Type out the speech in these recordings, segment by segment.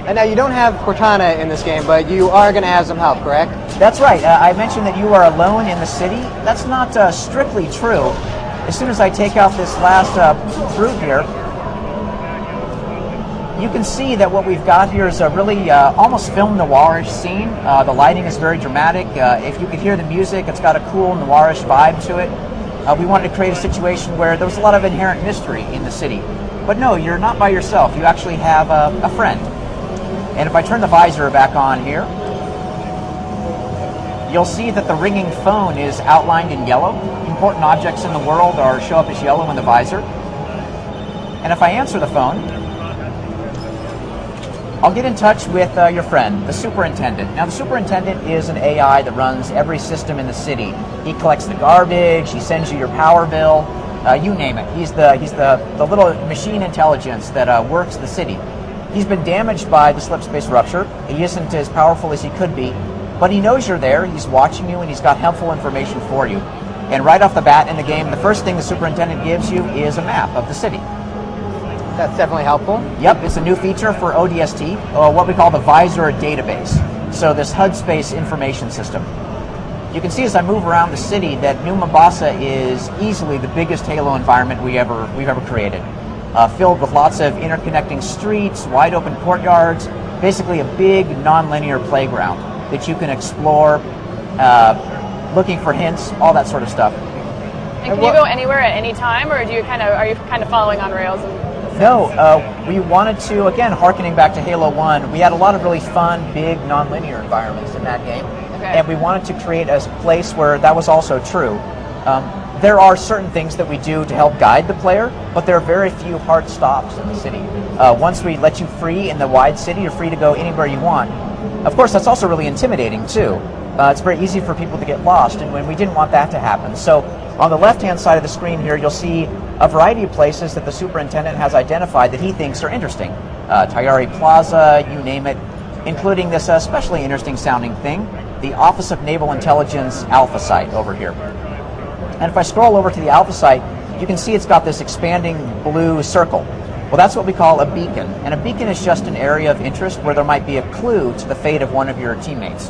And now you don't have Cortana in this game, but you are going to have some help, correct? That's right. I mentioned that you are alone in the city. That's not strictly true. As soon as I take out this last fruit here, you can see that what we've got here is a really almost film noirish scene. The lighting is very dramatic. If you could hear the music, it's got a cool noirish vibe to it. We wanted to create a situation where there was a lot of inherent mystery in the city. But no, you're not by yourself. You actually have a friend. And if I turn the visor back on here, you'll see that the ringing phone is outlined in yellow. Important objects in the world show up as yellow in the visor. And if I answer the phone, I'll get in touch with your friend, the superintendent. Now, the superintendent is an AI that runs every system in the city. He collects the garbage, he sends you your power bill, you name it. He's the little machine intelligence that works the city. He's been damaged by the slipspace rupture. He isn't as powerful as he could be, but he knows you're there, he's watching you, and he's got helpful information for you. And right off the bat in the game, the first thing the superintendent gives you is a map of the city. That's definitely helpful. Yep, it's a new feature for ODST, what we call the Visor database. So this HUD space information system. You can see as I move around the city that New Mombasa is easily the biggest Halo environment we've ever created. Filled with lots of interconnecting streets, wide open courtyards, basically a big non-linear playground that you can explore, looking for hints, all that sort of stuff. And can you go anywhere at any time, or are you kind of following on rails? No, we wanted to, again, hearkening back to Halo 1, we had a lot of really fun, big, non-linear environments in that game. Okay. And we wanted to create a place where that was also true. There are certain things that we do to help guide the player, but there are very few hard stops in the city. Once we let you free in the wide city, you're free to go anywhere you want. Of course, that's also really intimidating, too. It's very easy for people to get lost, and we didn't want that to happen. So on the left-hand side of the screen here, you'll see a variety of places that the superintendent has identified that he thinks are interesting. Tayari Plaza, you name it, including this especially interesting sounding thing, the Office of Naval Intelligence Alpha site over here. And if I scroll over to the Alpha site, you can see it's got this expanding blue circle. Well, that's what we call a beacon. And a beacon is just an area of interest where there might be a clue to the fate of one of your teammates.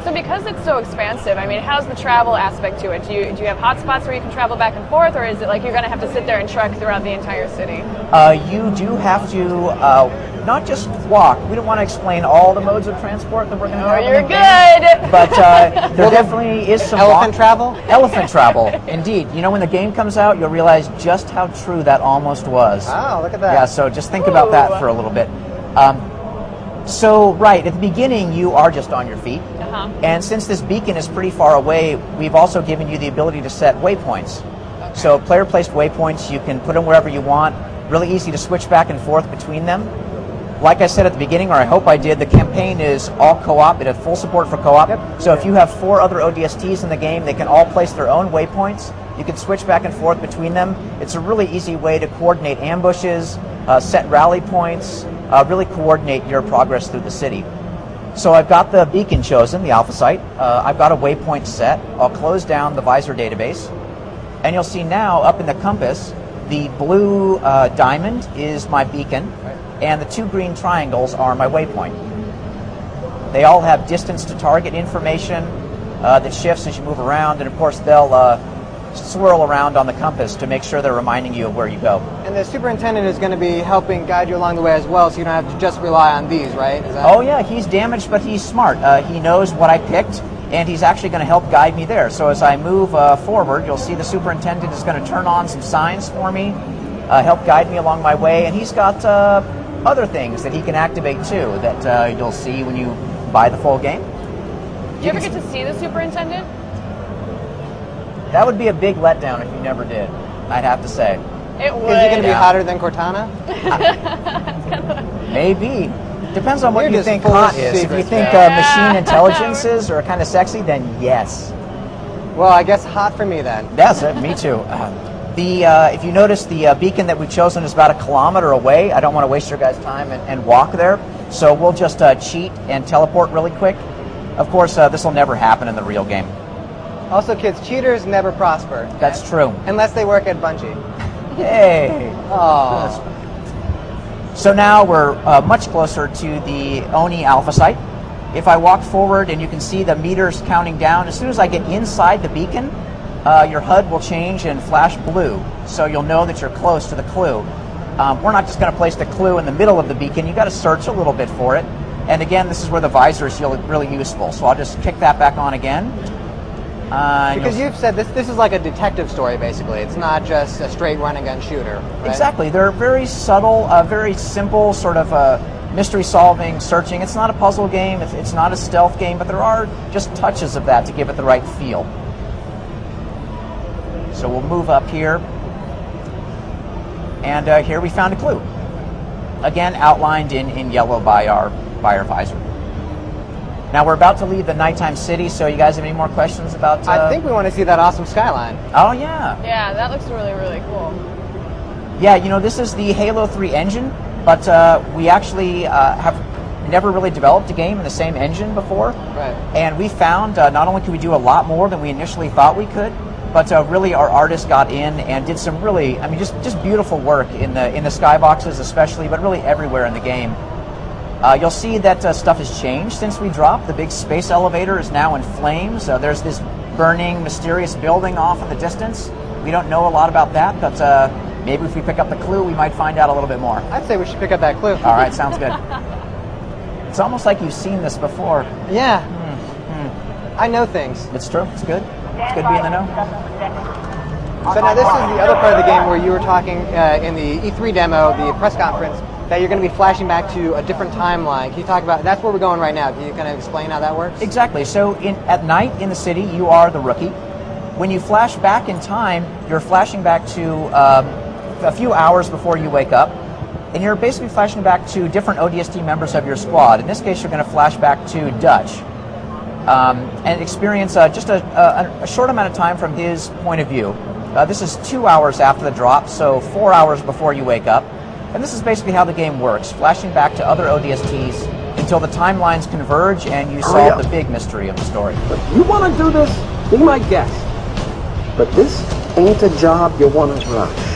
So because it's so expansive, I mean, how's the travel aspect to it? Do you have hotspots where you can travel back and forth, or is it like you're going to have to sit there and trek throughout the entire city? You do have to not just walk. We don't want to explain all the modes of transport that we're going to have. Oh, you're good! But there definitely is some elephant travel? Elephant travel, indeed. You know, when the game comes out, you'll realize just how true that almost was. Oh, look at that. Yeah, so just think about that for a little bit. So, right, at the beginning, you are just on your feet. And since this beacon is pretty far away, we've also given you the ability to set waypoints. Okay. So player-placed waypoints, you can put them wherever you want. Really easy to switch back and forth between them. Like I said at the beginning, or I hope I did, the campaign is all co-op. It has full support for co-op. Yep. So if you have 4 other ODSTs in the game, they can all place their own waypoints. You can switch back and forth between them. It's a really easy way to coordinate ambushes, set rally points, really coordinate your progress through the city. So I've got the beacon chosen, the Alpha site. I've got a waypoint set. I'll close down the Visor database. And you'll see now, up in the compass, the blue diamond is my beacon, and the 2 green triangles are my waypoint. They all have distance to target information that shifts as you move around, and of course they'll swirl around on the compass to make sure they're reminding you of where you go. And the superintendent is going to be helping guide you along the way as well, so you don't have to just rely on these, right? Oh yeah, he's damaged, but he's smart. He knows what I picked, and he's actually going to help guide me there. So as I move forward, you'll see the superintendent is going to turn on some signs for me, help guide me along my way, and he's got other things that he can activate too that you'll see when you buy the full game. Do you ever get to see the superintendent? That would be a big letdown if you never did, I'd have to say. It would. Is he going to be hotter than Cortana? Maybe. Depends on what you think hot is. If you think machine intelligences are kind of sexy, then yes. Well, I guess hot for me then. Yes, me too. If you notice, the beacon that we've chosen is about 1 kilometer away. I don't want to waste your guys' time and walk there, so we'll just cheat and teleport really quick. Of course, this will never happen in the real game. Also, kids, cheaters never prosper. That's true. Unless they work at Bungie. Hey. Oh. So now we're much closer to the Oni Alpha site. If I walk forward and you can see the meters counting down, as soon as I get inside the beacon, your HUD will change and flash blue, so you'll know that you're close to the clue. We're not just going to place the clue in the middle of the beacon. You've got to search a little bit for it. And again, this is where the visor is really useful. So I'll just kick that back on again. Because you've said this is like a detective story, basically. It's not just a straight run-and-gun shooter. Right? Exactly. They're very subtle, very simple sort of mystery solving, searching. It's not a puzzle game. It's not a stealth game, but there are just touches of that to give it the right feel. So we'll move up here. And here we found a clue. Again, outlined in yellow by our visor. Now we're about to leave the nighttime city, so you guys have any more questions about... I think we want to see that awesome skyline. Oh, yeah. Yeah, that looks really, really cool. Yeah, you know, this is the Halo 3 engine, but we actually have never really developed a game in the same engine before. Right. And we found not only could we do a lot more than we initially thought we could, but really our artists got in and did some really, I mean, just beautiful work in the skyboxes especially, but really everywhere in the game. You'll see that stuff has changed since we dropped. The big space elevator is now in flames. There's this burning, mysterious building off in the distance. We don't know a lot about that, but maybe if we pick up the clue, we might find out a little bit more. I'd say we should pick up that clue. All right, sounds good. It's almost like you've seen this before. Yeah. I know things. It's true. It's good. It's good to be in the know. So now this is the other part of the game where you were talking in the E3 demo, the press conference, that you're going to be flashing back to a different timeline. Can you talk about, that's where we're going right now. Can you kind of explain how that works? Exactly. So at night in the city, you are the rookie. When you flash back in time, you're flashing back to a few hours before you wake up. And you're basically flashing back to different ODST members of your squad. In this case, you're going to flash back to Dutch. And experience just a short amount of time from his point of view. This is 2 hours after the drop, so 4 hours before you wake up. And this is basically how the game works, flashing back to other ODSTs until the timelines converge and you solve the big mystery of the story. But you want to do this, be my guest. But this ain't a job you want to rush.